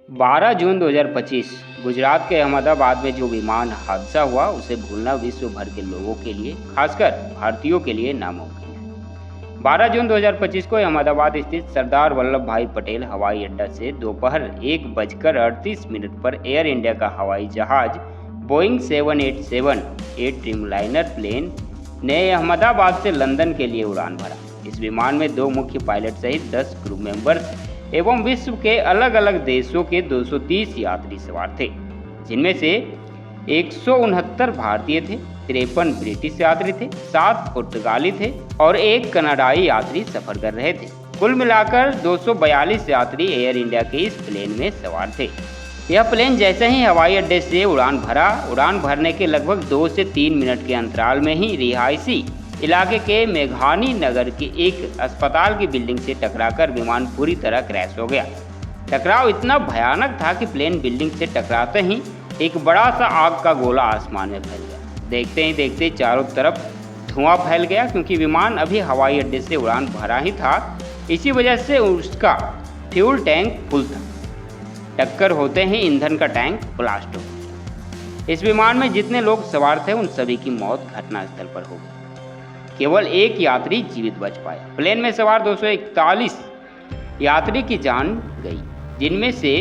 12 जून 2025 गुजरात के अहमदाबाद में जो विमान हादसा हुआ उसे भूलना विश्व भर के लोगों के लिए, खासकर भारतीयों के लिए नामुमकिन है। 12 जून 2025 को अहमदाबाद स्थित सरदार वल्लभ भाई पटेल हवाई अड्डा से दोपहर 1:38 पर एयर इंडिया का हवाई जहाज बोइंग 787 ड्रीमलाइनर प्लेन ने अहमदाबाद से लंदन के लिए उड़ान भरा। इस विमान में 2 मुख्य पायलट सहित 10 क्रू मेंबर्स एवं विश्व के अलग अलग देशों के 230 यात्री सवार थे, जिनमें से 169 भारतीय थे, 53 ब्रिटिश यात्री थे, 7 पुर्तगाली थे और 1 कनाडाई यात्री सफर कर रहे थे। कुल मिलाकर 242 यात्री एयर इंडिया के इस प्लेन में सवार थे। यह प्लेन जैसे ही हवाई अड्डे से उड़ान भरने के लगभग 2 से 3 मिनट के अंतराल में ही रिहायशी इलाके के मेघानी नगर के एक अस्पताल की बिल्डिंग से टकराकर विमान पूरी तरह क्रैश हो गया। टकराव इतना भयानक था कि प्लेन बिल्डिंग से टकराते ही एक बड़ा सा आग का गोला आसमान में फैल गया। देखते ही देखते चारों तरफ धुआं फैल गया, क्योंकि विमान अभी हवाई अड्डे से उड़ान भरा ही था। इसी वजह से उसका फ्यूल टैंक फुल था। टक्कर होते ही ईंधन का टैंक ब्लास्ट हो गया। इस विमान में जितने लोग सवार थे उन सभी की मौत घटनास्थल पर हो गई। केवल 1 यात्री जीवित बच पाया। प्लेन में सवार 241 यात्री की जान गई, जिनमें से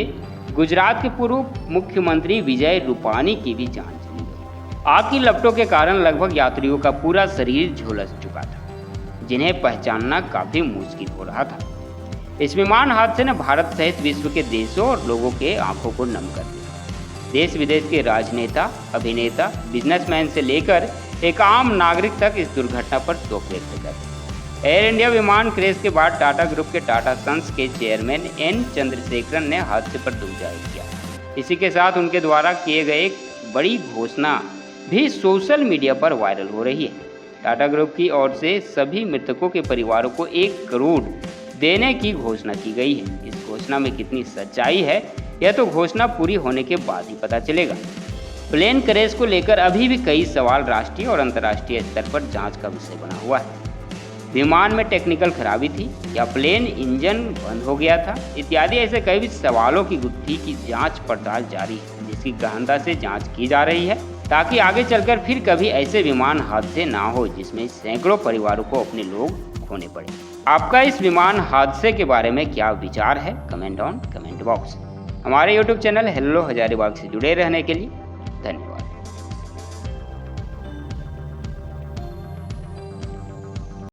गुजरात के पूर्व मुख्यमंत्री विजय रूपानी की भी जान चली गई। आग की लपटों के कारण लगभग यात्रियों का पूरा शरीर झुलस चुका था, जिन्हें पहचानना काफी मुश्किल हो रहा था। इस विमान हादसे ने भारत सहित विश्व के देशों और लोगों के आंखों को नम कर दिया। देश विदेश के राजनेता, अभिनेता, बिजनेसमैन से लेकर एक आम नागरिक तक इस दुर्घटना पर शोक व्यक्त करते। एयर इंडिया विमान क्रैश के बाद टाटा ग्रुप के टाटा सन्स के चेयरमैन एन चंद्रशेखरन ने हादसे पर दुख जाहिर किया। इसी के साथ उनके द्वारा किए गए एक बड़ी घोषणा भी सोशल मीडिया पर वायरल हो रही है। टाटा ग्रुप की ओर से सभी मृतकों के परिवारों को 1 करोड़ देने की घोषणा की गई है। इस घोषणा में कितनी सच्चाई है, यह तो घोषणा पूरी होने के बाद ही पता चलेगा। प्लेन क्रैश को लेकर अभी भी कई सवाल राष्ट्रीय और अंतर्राष्ट्रीय स्तर पर जांच का विषय बना हुआ है। विमान में टेक्निकल खराबी थी या प्लेन इंजन बंद हो गया था इत्यादि ऐसे कई भी सवालों की गुत्थी की जांच पड़ताल जारी है, जिसकी गहनता से जांच की जा रही है, ताकि आगे चलकर फिर कभी ऐसे विमान हादसे ना हो जिसमें सैकड़ों परिवारों को अपने लोग खोने पड़े। आपका इस विमान हादसे के बारे में क्या विचार है? Comment box. हमारे YouTube चैनल हेलो हजारीबाग से जुड़े रहने के लिए